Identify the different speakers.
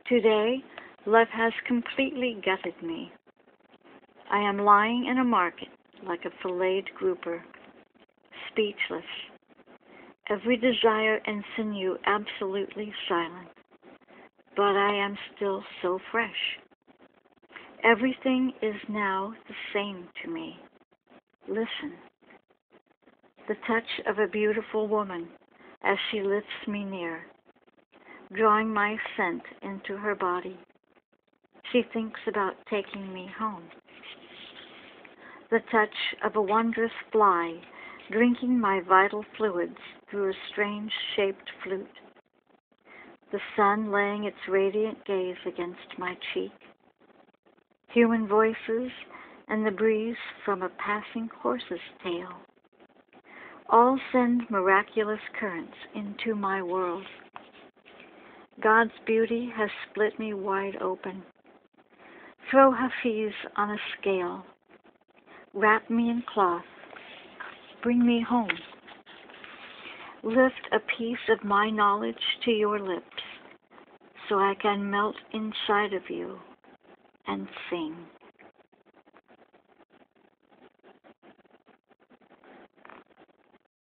Speaker 1: Today, life has completely gutted me. I am lying in a market like a filleted grouper, speechless, every desire and sinew absolutely silent. But I am still so fresh. Everything is now the same to me. Listen. The touch of a beautiful woman as she lifts me near, drawing my scent into her body. She thinks about taking me home. The touch of a wondrous fly drinking my vital fluids through a strange-shaped flute. The sun laying its radiant gaze against my cheek. Human voices and the breeze from a passing horse's tail. All send miraculous currents into my world. God's beauty has split me wide open. Throw Hafiz on a scale. Wrap me in cloth. Bring me home. Lift a piece of my knowledge to your lips so I can melt inside of you and sing.